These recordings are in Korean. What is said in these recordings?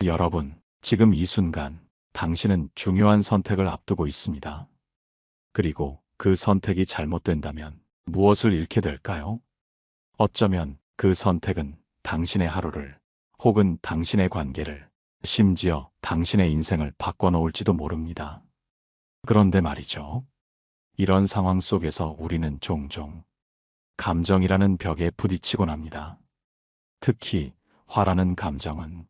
여러분, 지금 이 순간 당신은 중요한 선택을 앞두고 있습니다. 그리고 그 선택이 잘못된다면 무엇을 잃게 될까요? 어쩌면 그 선택은 당신의 하루를 혹은 당신의 관계를 심지어 당신의 인생을 바꿔놓을지도 모릅니다. 그런데 말이죠. 이런 상황 속에서 우리는 종종 감정이라는 벽에 부딪히곤 합니다. 특히 화라는 감정은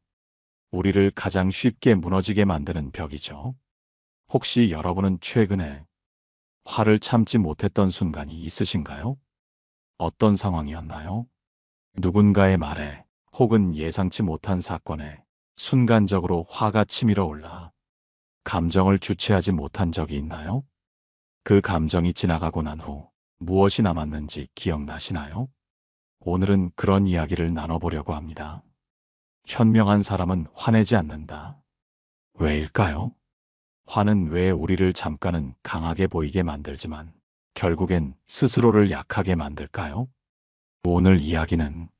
우리를 가장 쉽게 무너지게 만드는 벽이죠. 혹시 여러분은 최근에 화를 참지 못했던 순간이 있으신가요? 어떤 상황이었나요? 누군가의 말에 혹은 예상치 못한 사건에 순간적으로 화가 치밀어 올라 감정을 주체하지 못한 적이 있나요? 그 감정이 지나가고 난 후 무엇이 남았는지 기억나시나요? 오늘은 그런 이야기를 나눠보려고 합니다. 현명한 사람은 화내지 않는다. 왜일까요? 화는 왜 우리를 잠깐은 강하게 보이게 만들지만 결국엔 스스로를 약하게 만들까요? 오늘 이야기는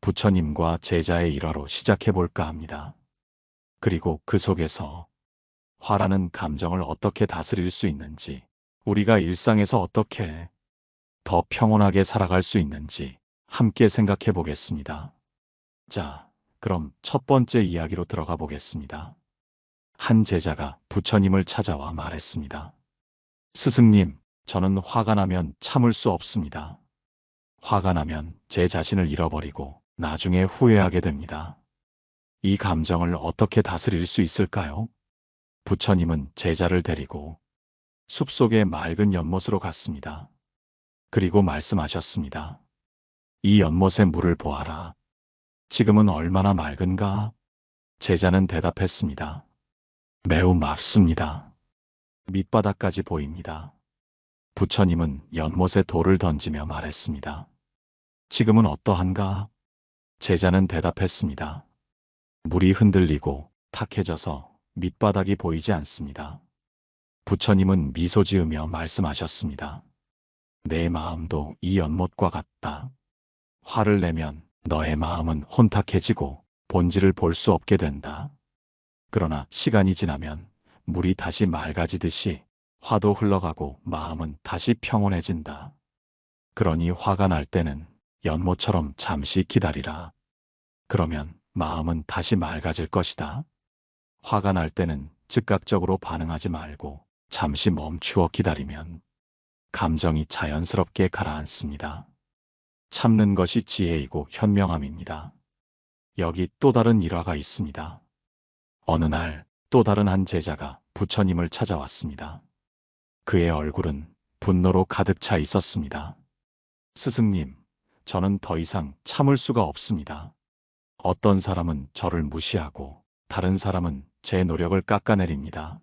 부처님과 제자의 일화로 시작해볼까 합니다. 그리고 그 속에서 화라는 감정을 어떻게 다스릴 수 있는지, 우리가 일상에서 어떻게 더 평온하게 살아갈 수 있는지 함께 생각해 보겠습니다. 자, 그럼 첫 번째 이야기로 들어가 보겠습니다. 한 제자가 부처님을 찾아와 말했습니다. 스승님, 저는 화가 나면 참을 수 없습니다. 화가 나면 제 자신을 잃어버리고 나중에 후회하게 됩니다. 이 감정을 어떻게 다스릴 수 있을까요? 부처님은 제자를 데리고 숲속의 맑은 연못으로 갔습니다. 그리고 말씀하셨습니다. 이 연못의 물을 보아라. 지금은 얼마나 맑은가? 제자는 대답했습니다. 매우 맑습니다. 밑바닥까지 보입니다. 부처님은 연못에 돌을 던지며 말했습니다. 지금은 어떠한가? 제자는 대답했습니다. 물이 흔들리고 탁해져서 밑바닥이 보이지 않습니다. 부처님은 미소 지으며 말씀하셨습니다. 내 마음도 이 연못과 같다. 화를 내면 너의 마음은 혼탁해지고 본질을 볼 수 없게 된다. 그러나 시간이 지나면 물이 다시 맑아지듯이 화도 흘러가고 마음은 다시 평온해진다. 그러니 화가 날 때는 연못처럼 잠시 기다리라. 그러면 마음은 다시 맑아질 것이다. 화가 날 때는 즉각적으로 반응하지 말고 잠시 멈추어 기다리면 감정이 자연스럽게 가라앉습니다. 참는 것이 지혜이고 현명함입니다. 여기 또 다른 일화가 있습니다. 어느 날 또 다른 한 제자가 부처님을 찾아왔습니다. 그의 얼굴은 분노로 가득 차 있었습니다. 스승님, 저는 더 이상 참을 수가 없습니다. 어떤 사람은 저를 무시하고 다른 사람은 제 노력을 깎아내립니다.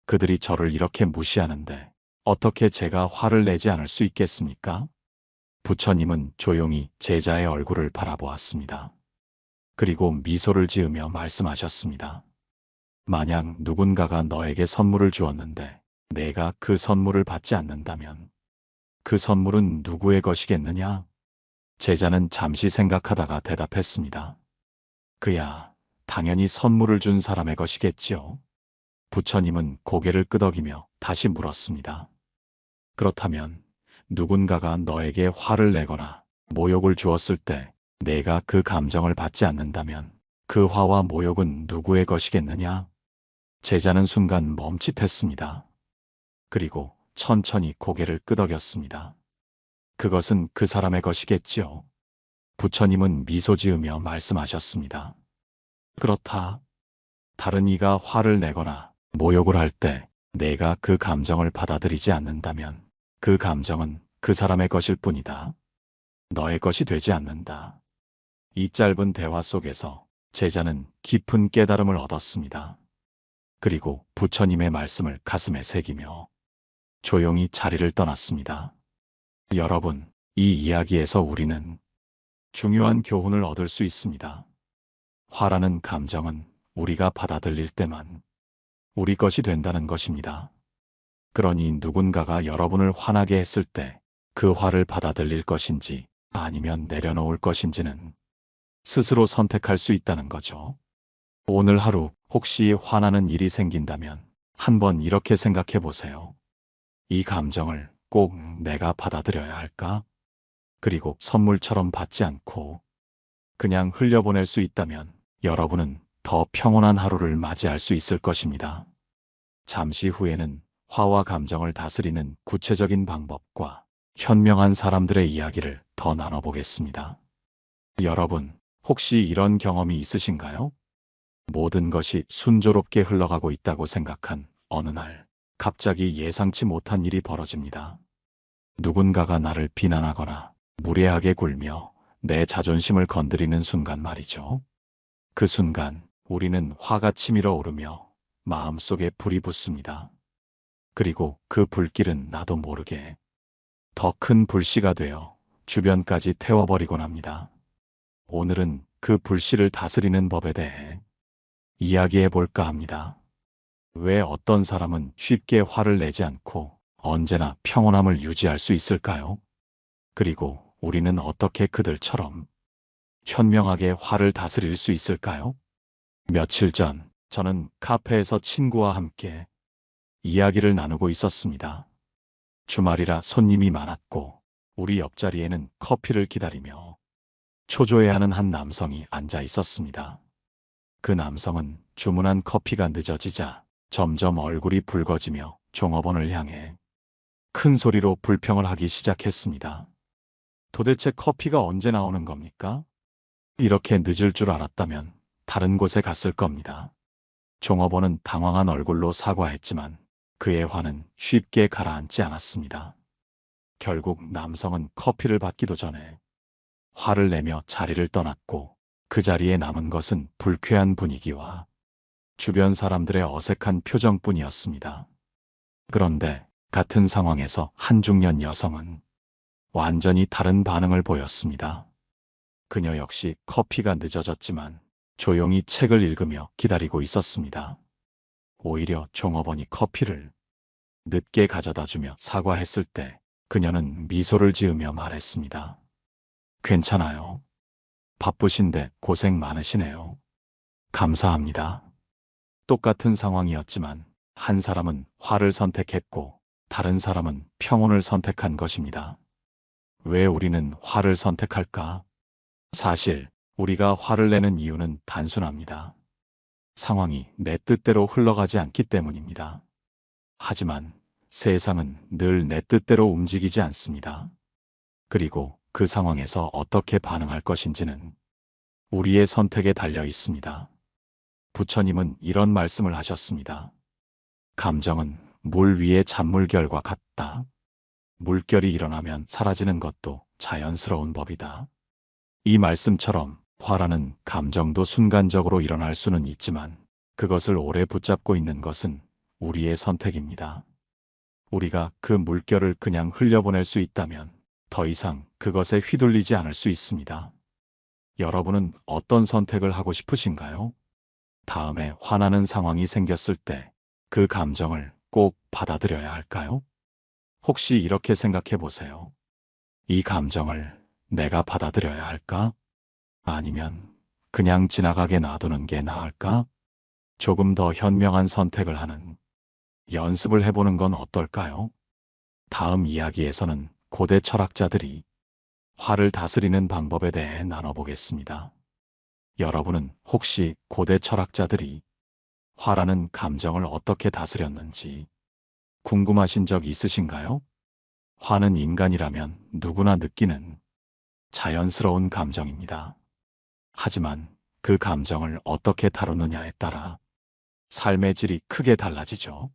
그들이 저를 이렇게 무시하는데 어떻게 제가 화를 내지 않을 수 있겠습니까? 부처님은 조용히 제자의 얼굴을 바라보았습니다. 그리고 미소를 지으며 말씀하셨습니다. 만약 누군가가 너에게 선물을 주었는데 내가 그 선물을 받지 않는다면 그 선물은 누구의 것이겠느냐? 제자는 잠시 생각하다가 대답했습니다. 그야 당연히 선물을 준 사람의 것이겠지요. 부처님은 고개를 끄덕이며 다시 물었습니다. 그렇다면 누군가가 너에게 화를 내거나 모욕을 주었을 때 내가 그 감정을 받지 않는다면 그 화와 모욕은 누구의 것이겠느냐? 제자는 순간 멈칫했습니다. 그리고 천천히 고개를 끄덕였습니다. 그것은 그 사람의 것이겠지요. 부처님은 미소 지으며 말씀하셨습니다. 그렇다. 다른 이가 화를 내거나 모욕을 할 때 내가 그 감정을 받아들이지 않는다면 그 감정은 그 사람의 것일 뿐이다. 너의 것이 되지 않는다. 이 짧은 대화 속에서 제자는 깊은 깨달음을 얻었습니다. 그리고 부처님의 말씀을 가슴에 새기며 조용히 자리를 떠났습니다. 여러분, 이 이야기에서 우리는 중요한 교훈을 얻을 수 있습니다. 화라는 감정은 우리가 받아들일 때만 우리 것이 된다는 것입니다. 그러니 누군가가 여러분을 화나게 했을 때 그 화를 받아들일 것인지 아니면 내려놓을 것인지는 스스로 선택할 수 있다는 거죠. 오늘 하루 혹시 화나는 일이 생긴다면 한번 이렇게 생각해 보세요. 이 감정을 꼭 내가 받아들여야 할까? 그리고 선물처럼 받지 않고 그냥 흘려보낼 수 있다면 여러분은 더 평온한 하루를 맞이할 수 있을 것입니다. 잠시 후에는 화와 감정을 다스리는 구체적인 방법과 현명한 사람들의 이야기를 더 나눠보겠습니다. 여러분, 혹시 이런 경험이 있으신가요? 모든 것이 순조롭게 흘러가고 있다고 생각한 어느 날, 갑자기 예상치 못한 일이 벌어집니다. 누군가가 나를 비난하거나 무례하게 굴며 내 자존심을 건드리는 순간 말이죠. 그 순간 우리는 화가 치밀어 오르며 마음속에 불이 붙습니다. 그리고 그 불길은 나도 모르게 더 큰 불씨가 되어 주변까지 태워버리곤 합니다. 오늘은 그 불씨를 다스리는 법에 대해 이야기해 볼까 합니다. 왜 어떤 사람은 쉽게 화를 내지 않고 언제나 평온함을 유지할 수 있을까요? 그리고 우리는 어떻게 그들처럼 현명하게 화를 다스릴 수 있을까요? 며칠 전 저는 카페에서 친구와 함께 이야기를 나누고 있었습니다. 주말이라 손님이 많았고 우리 옆자리에는 커피를 기다리며 초조해하는 한 남성이 앉아 있었습니다. 그 남성은 주문한 커피가 늦어지자 점점 얼굴이 붉어지며 종업원을 향해 큰 소리로 불평을 하기 시작했습니다. 도대체 커피가 언제 나오는 겁니까? 이렇게 늦을 줄 알았다면 다른 곳에 갔을 겁니다. 종업원은 당황한 얼굴로 사과했지만 그의 화는 쉽게 가라앉지 않았습니다. 결국 남성은 커피를 받기도 전에 화를 내며 자리를 떠났고 그 자리에 남은 것은 불쾌한 분위기와 주변 사람들의 어색한 표정뿐이었습니다. 그런데 같은 상황에서 한 중년 여성은 완전히 다른 반응을 보였습니다. 그녀 역시 커피가 늦어졌지만 조용히 책을 읽으며 기다리고 있었습니다. 오히려 종업원이 커피를 늦게 가져다 주며 사과했을 때 그녀는 미소를 지으며 말했습니다. 괜찮아요. 바쁘신데 고생 많으시네요. 감사합니다. 똑같은 상황이었지만 한 사람은 화를 선택했고 다른 사람은 평온을 선택한 것입니다. 왜 우리는 화를 선택할까? 사실 우리가 화를 내는 이유는 단순합니다. 상황이 내 뜻대로 흘러가지 않기 때문입니다. 하지만 세상은 늘 내 뜻대로 움직이지 않습니다. 그리고 그 상황에서 어떻게 반응할 것인지는 우리의 선택에 달려 있습니다. 부처님은 이런 말씀을 하셨습니다. 감정은 물 위의 잔물결과 같다. 물결이 일어나면 사라지는 것도 자연스러운 법이다. 이 말씀처럼 화라는 감정도 순간적으로 일어날 수는 있지만 그것을 오래 붙잡고 있는 것은 우리의 선택입니다. 우리가 그 물결을 그냥 흘려보낼 수 있다면 더 이상 그것에 휘둘리지 않을 수 있습니다. 여러분은 어떤 선택을 하고 싶으신가요? 다음에 화나는 상황이 생겼을 때 그 감정을 꼭 받아들여야 할까요? 혹시 이렇게 생각해 보세요. 이 감정을 내가 받아들여야 할까? 아니면 그냥 지나가게 놔두는 게 나을까? 조금 더 현명한 선택을 하는 연습을 해보는 건 어떨까요? 다음 이야기에서는 고대 철학자들이 화를 다스리는 방법에 대해 나눠보겠습니다. 여러분은 혹시 고대 철학자들이 화라는 감정을 어떻게 다스렸는지 궁금하신 적 있으신가요? 화는 인간이라면 누구나 느끼는 자연스러운 감정입니다. 하지만 그 감정을 어떻게 다루느냐에 따라 삶의 질이 크게 달라지죠.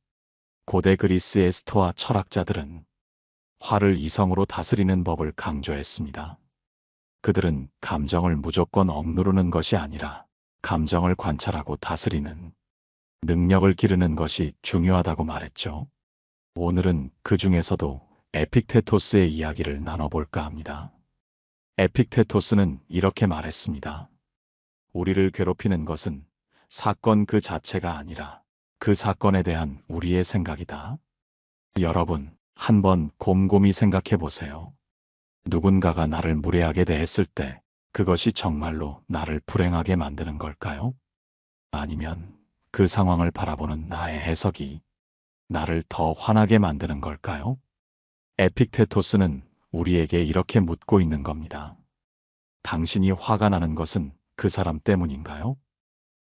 고대 그리스의 스토아 철학자들은 화를 이성으로 다스리는 법을 강조했습니다. 그들은 감정을 무조건 억누르는 것이 아니라 감정을 관찰하고 다스리는 능력을 기르는 것이 중요하다고 말했죠. 오늘은 그 중에서도 에픽테토스의 이야기를 나눠볼까 합니다. 에픽테토스는 이렇게 말했습니다. 우리를 괴롭히는 것은 사건 그 자체가 아니라 그 사건에 대한 우리의 생각이다. 여러분, 한번 곰곰이 생각해 보세요. 누군가가 나를 무례하게 대했을 때 그것이 정말로 나를 불행하게 만드는 걸까요? 아니면 그 상황을 바라보는 나의 해석이 나를 더 화나게 만드는 걸까요? 에픽테토스는 우리에게 이렇게 묻고 있는 겁니다. 당신이 화가 나는 것은 그 사람 때문인가요?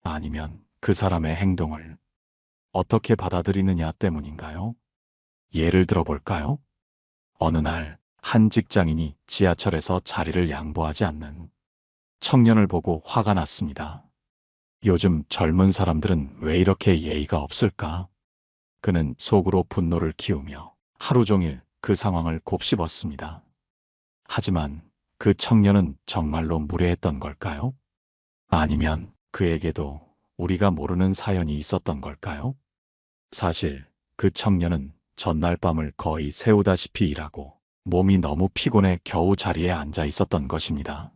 아니면 그 사람의 행동을 어떻게 받아들이느냐 때문인가요? 예를 들어 볼까요? 어느 날 한 직장인이 지하철에서 자리를 양보하지 않는 청년을 보고 화가 났습니다. 요즘 젊은 사람들은 왜 이렇게 예의가 없을까? 그는 속으로 분노를 키우며 하루 종일 그 상황을 곱씹었습니다. 하지만 그 청년은 정말로 무례했던 걸까요? 아니면 그에게도 우리가 모르는 사연이 있었던 걸까요? 사실 그 청년은 전날 밤을 거의 새우다시피 일하고 몸이 너무 피곤해 겨우 자리에 앉아 있었던 것입니다.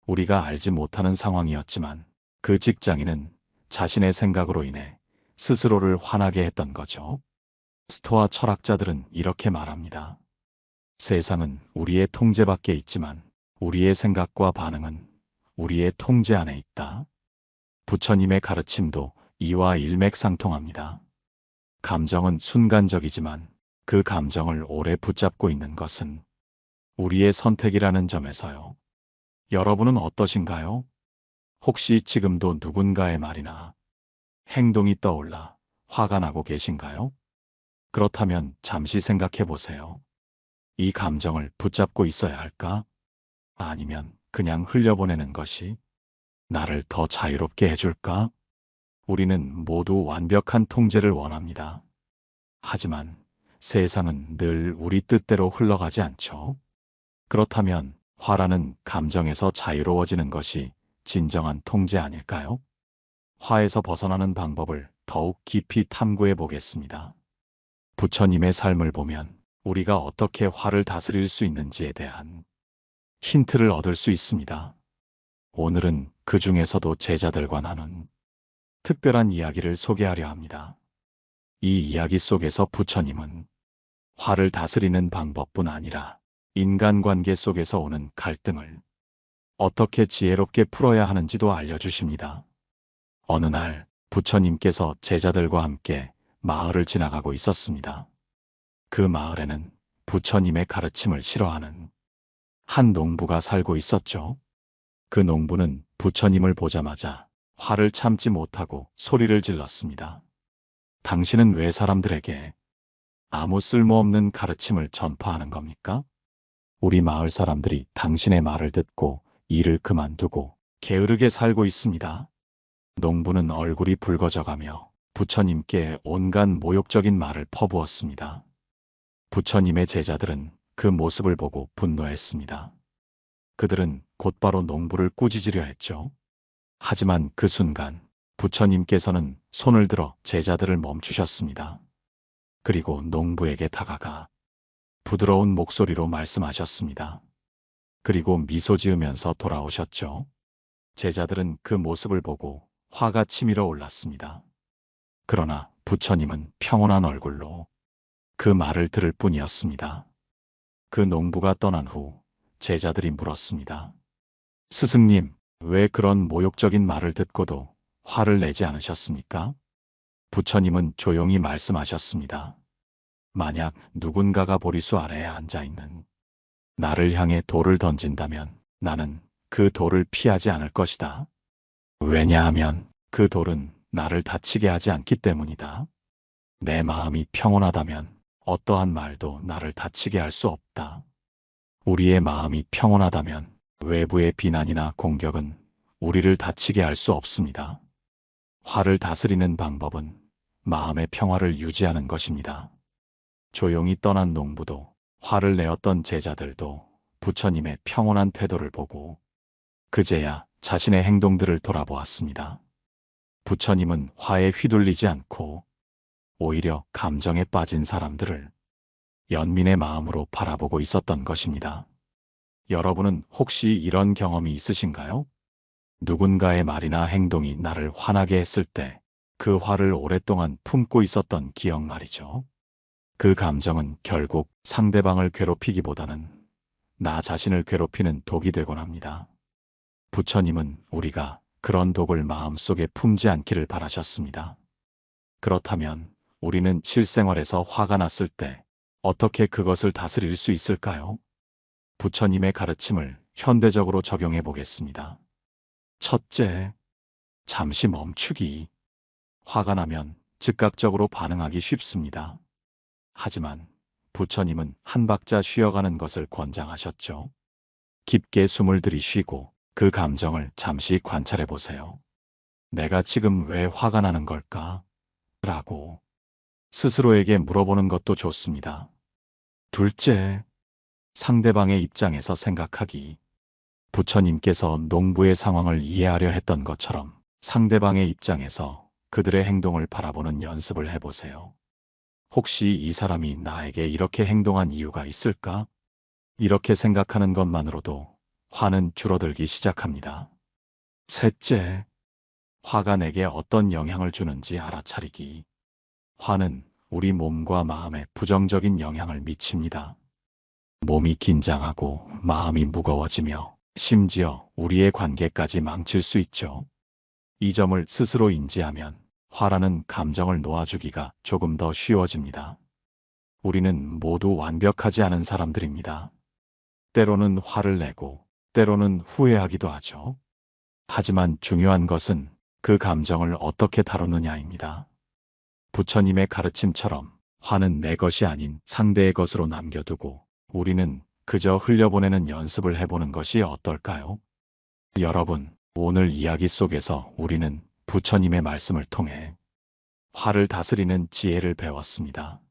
우리가 알지 못하는 상황이었지만 그 직장인은 자신의 생각으로 인해 스스로를 화나게 했던 거죠. 스토아 철학자들은 이렇게 말합니다. 세상은 우리의 통제 밖에 있지만 우리의 생각과 반응은 우리의 통제 안에 있다. 부처님의 가르침도 이와 일맥상통합니다. 감정은 순간적이지만 그 감정을 오래 붙잡고 있는 것은 우리의 선택이라는 점에서요. 여러분은 어떠신가요? 혹시 지금도 누군가의 말이나 행동이 떠올라 화가 나고 계신가요? 그렇다면 잠시 생각해 보세요. 이 감정을 붙잡고 있어야 할까? 아니면 그냥 흘려보내는 것이 나를 더 자유롭게 해줄까? 우리는 모두 완벽한 통제를 원합니다. 하지만 세상은 늘 우리 뜻대로 흘러가지 않죠. 그렇다면 화라는 감정에서 자유로워지는 것이 진정한 통제 아닐까요? 화에서 벗어나는 방법을 더욱 깊이 탐구해 보겠습니다. 부처님의 삶을 보면 우리가 어떻게 화를 다스릴 수 있는지에 대한 힌트를 얻을 수 있습니다. 오늘은 그 중에서도 제자들과 나눈 특별한 이야기를 소개하려 합니다. 이 이야기 속에서 부처님은 화를 다스리는 방법뿐 아니라 인간관계 속에서 오는 갈등을 어떻게 지혜롭게 풀어야 하는지도 알려주십니다. 어느 날 부처님께서 제자들과 함께 마을을 지나가고 있었습니다. 그 마을에는 부처님의 가르침을 싫어하는 한 농부가 살고 있었죠. 그 농부는 부처님을 보자마자 화를 참지 못하고 소리를 질렀습니다. 당신은 왜 사람들에게 아무 쓸모없는 가르침을 전파하는 겁니까? 우리 마을 사람들이 당신의 말을 듣고 일을 그만두고 게으르게 살고 있습니다. 농부는 얼굴이 붉어져가며 부처님께 온갖 모욕적인 말을 퍼부었습니다. 부처님의 제자들은 그 모습을 보고 분노했습니다. 그들은 곧바로 농부를 꾸짖으려 했죠. 하지만 그 순간 부처님께서는 손을 들어 제자들을 멈추셨습니다. 그리고 농부에게 다가가 부드러운 목소리로 말씀하셨습니다. 그리고 미소 지으면서 돌아오셨죠. 제자들은 그 모습을 보고 화가 치밀어 올랐습니다. 그러나 부처님은 평온한 얼굴로 그 말을 들을 뿐이었습니다. 그 농부가 떠난 후 제자들이 물었습니다. 스승님, 왜 그런 모욕적인 말을 듣고도 화를 내지 않으셨습니까? 부처님은 조용히 말씀하셨습니다. 만약 누군가가 보리수 아래에 앉아있는 나를 향해 돌을 던진다면 나는 그 돌을 피하지 않을 것이다. 왜냐하면 그 돌은 나를 다치게 하지 않기 때문이다. 내 마음이 평온하다면 어떠한 말도 나를 다치게 할 수 없다. 우리의 마음이 평온하다면 외부의 비난이나 공격은 우리를 다치게 할 수 없습니다. 화를 다스리는 방법은 마음의 평화를 유지하는 것입니다. 조용히 떠난 농부도 화를 내었던 제자들도 부처님의 평온한 태도를 보고 그제야 자신의 행동들을 돌아보았습니다. 부처님은 화에 휘둘리지 않고 오히려 감정에 빠진 사람들을 연민의 마음으로 바라보고 있었던 것입니다. 여러분은 혹시 이런 경험이 있으신가요? 누군가의 말이나 행동이 나를 화나게 했을 때 그 화를 오랫동안 품고 있었던 기억 말이죠. 그 감정은 결국 상대방을 괴롭히기보다는 나 자신을 괴롭히는 독이 되곤 합니다. 부처님은 우리가 그런 독을 마음속에 품지 않기를 바라셨습니다. 그렇다면 우리는 실생활에서 화가 났을 때 어떻게 그것을 다스릴 수 있을까요? 부처님의 가르침을 현대적으로 적용해 보겠습니다. 첫째, 잠시 멈추기. 화가 나면 즉각적으로 반응하기 쉽습니다. 하지만 부처님은 한 박자 쉬어가는 것을 권장하셨죠. 깊게 숨을 들이쉬고 그 감정을 잠시 관찰해 보세요. 내가 지금 왜 화가 나는 걸까? 라고 스스로에게 물어보는 것도 좋습니다. 둘째, 상대방의 입장에서 생각하기. 부처님께서 농부의 상황을 이해하려 했던 것처럼 상대방의 입장에서 그들의 행동을 바라보는 연습을 해보세요. 혹시 이 사람이 나에게 이렇게 행동한 이유가 있을까? 이렇게 생각하는 것만으로도 화는 줄어들기 시작합니다. 셋째, 화가 내게 어떤 영향을 주는지 알아차리기. 화는 우리 몸과 마음에 부정적인 영향을 미칩니다. 몸이 긴장하고 마음이 무거워지며 심지어 우리의 관계까지 망칠 수 있죠. 이 점을 스스로 인지하면 화라는 감정을 놓아주기가 조금 더 쉬워집니다. 우리는 모두 완벽하지 않은 사람들입니다. 때로는 화를 내고 때로는 후회하기도 하죠. 하지만 중요한 것은 그 감정을 어떻게 다루느냐입니다. 부처님의 가르침처럼 화는 내 것이 아닌 상대의 것으로 남겨두고 우리는 그저 흘려보내는 연습을 해보는 것이 어떨까요? 여러분, 오늘 이야기 속에서 우리는 부처님의 말씀을 통해 화를 다스리는 지혜를 배웠습니다.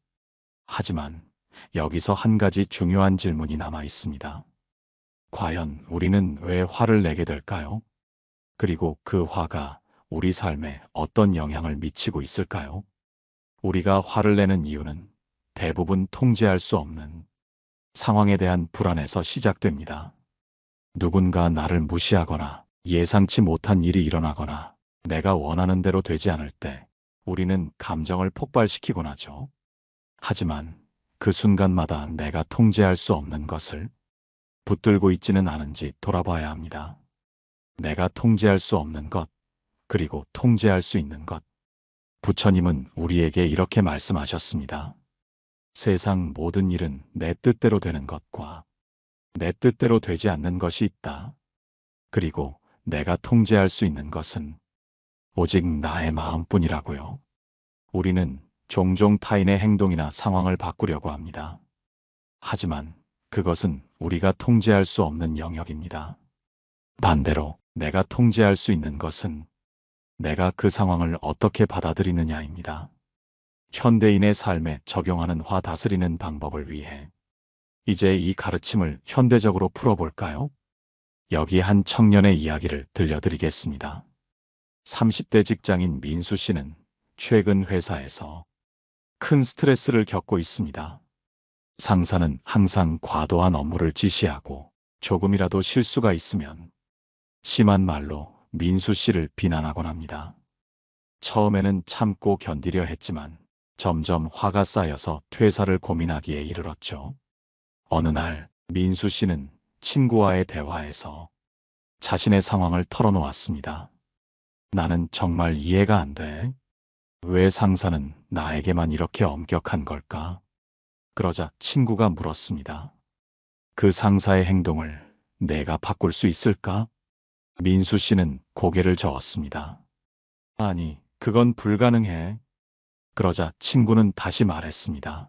하지만 여기서 한 가지 중요한 질문이 남아 있습니다. 과연 우리는 왜 화를 내게 될까요? 그리고 그 화가 우리 삶에 어떤 영향을 미치고 있을까요? 우리가 화를 내는 이유는 대부분 통제할 수 없는 상황에 대한 불안에서 시작됩니다. 누군가 나를 무시하거나 예상치 못한 일이 일어나거나 내가 원하는 대로 되지 않을 때 우리는 감정을 폭발시키곤 하죠. 하지만 그 순간마다 내가 통제할 수 없는 것을 붙들고 있지는 않은지 돌아봐야 합니다. 내가 통제할 수 없는 것, 그리고 통제할 수 있는 것. 부처님은 우리에게 이렇게 말씀하셨습니다. 세상 모든 일은 내 뜻대로 되는 것과 내 뜻대로 되지 않는 것이 있다. 그리고 내가 통제할 수 있는 것은 오직 나의 마음뿐이라고요. 우리는 종종 타인의 행동이나 상황을 바꾸려고 합니다. 하지만 그것은 우리가 통제할 수 없는 영역입니다. 반대로 내가 통제할 수 있는 것은 내가 그 상황을 어떻게 받아들이느냐입니다. 현대인의 삶에 적용하는 화 다스리는 방법을 위해 이제 이 가르침을 현대적으로 풀어볼까요? 여기 한 청년의 이야기를 들려드리겠습니다. 30대 직장인 민수 씨는 최근 회사에서 큰 스트레스를 겪고 있습니다. 상사는 항상 과도한 업무를 지시하고 조금이라도 실수가 있으면 심한 말로 민수 씨를 비난하곤 합니다. 처음에는 참고 견디려 했지만 점점 화가 쌓여서 퇴사를 고민하기에 이르렀죠. 어느 날 민수 씨는 친구와의 대화에서 자신의 상황을 털어놓았습니다. 나는 정말 이해가 안 돼. 왜 상사는 나에게만 이렇게 엄격한 걸까? 그러자 친구가 물었습니다. 그 상사의 행동을 내가 바꿀 수 있을까? 민수 씨는 고개를 저었습니다. 아니, 그건 불가능해. 그러자 친구는 다시 말했습니다.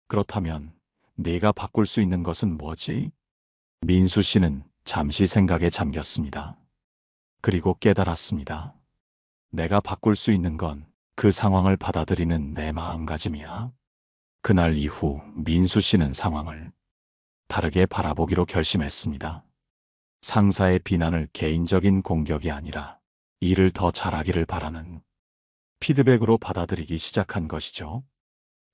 그렇다면 네가 바꿀 수 있는 것은 뭐지? 민수 씨는 잠시 생각에 잠겼습니다. 그리고 깨달았습니다. 내가 바꿀 수 있는 건 그 상황을 받아들이는 내 마음가짐이야. 그날 이후 민수 씨는 상황을 다르게 바라보기로 결심했습니다. 상사의 비난을 개인적인 공격이 아니라 일을 더 잘하기를 바라는 피드백으로 받아들이기 시작한 것이죠.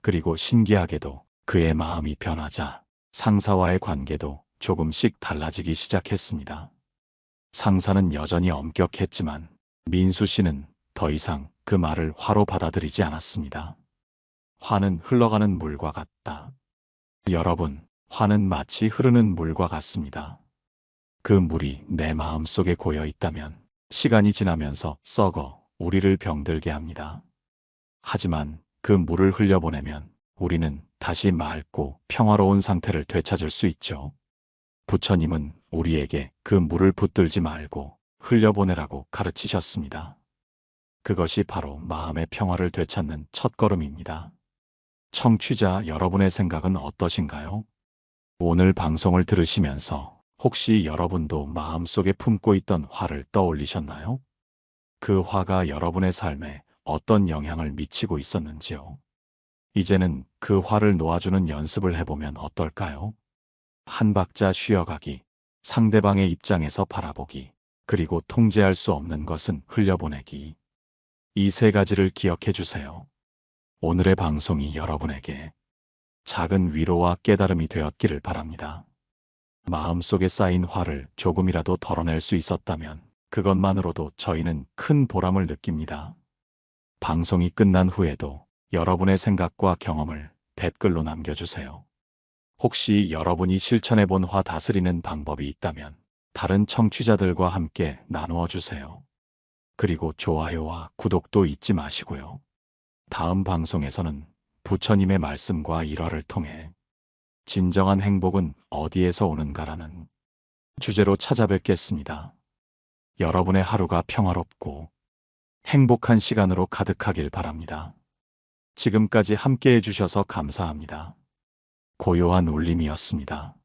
그리고 신기하게도 그의 마음이 변하자 상사와의 관계도 조금씩 달라지기 시작했습니다. 상사는 여전히 엄격했지만 민수 씨는 더 이상 그 말을 화로 받아들이지 않았습니다. 화는 흘러가는 물과 같다. 여러분, 화는 마치 흐르는 물과 같습니다. 그 물이 내 마음속에 고여 있다면 시간이 지나면서 썩어 우리를 병들게 합니다. 하지만 그 물을 흘려보내면 우리는 다시 맑고 평화로운 상태를 되찾을 수 있죠. 부처님은 우리에게 그 물을 붙들지 말고 흘려보내라고 가르치셨습니다. 그것이 바로 마음의 평화를 되찾는 첫걸음입니다. 청취자 여러분의 생각은 어떠신가요? 오늘 방송을 들으시면서 혹시 여러분도 마음속에 품고 있던 화를 떠올리셨나요? 그 화가 여러분의 삶에 어떤 영향을 미치고 있었는지요? 이제는 그 화를 놓아주는 연습을 해보면 어떨까요? 한 박자 쉬어가기, 상대방의 입장에서 바라보기, 그리고 통제할 수 없는 것은 흘려보내기. 이 세 가지를 기억해 주세요. 오늘의 방송이 여러분에게 작은 위로와 깨달음이 되었기를 바랍니다. 마음속에 쌓인 화를 조금이라도 덜어낼 수 있었다면 그것만으로도 저희는 큰 보람을 느낍니다. 방송이 끝난 후에도 여러분의 생각과 경험을 댓글로 남겨주세요. 혹시 여러분이 실천해본 화 다스리는 방법이 있다면 다른 청취자들과 함께 나누어 주세요. 그리고 좋아요와 구독도 잊지 마시고요. 다음 방송에서는 부처님의 말씀과 일화를 통해 진정한 행복은 어디에서 오는가라는 주제로 찾아뵙겠습니다. 여러분의 하루가 평화롭고 행복한 시간으로 가득하길 바랍니다. 지금까지 함께 해주셔서 감사합니다. 고요한 울림이었습니다.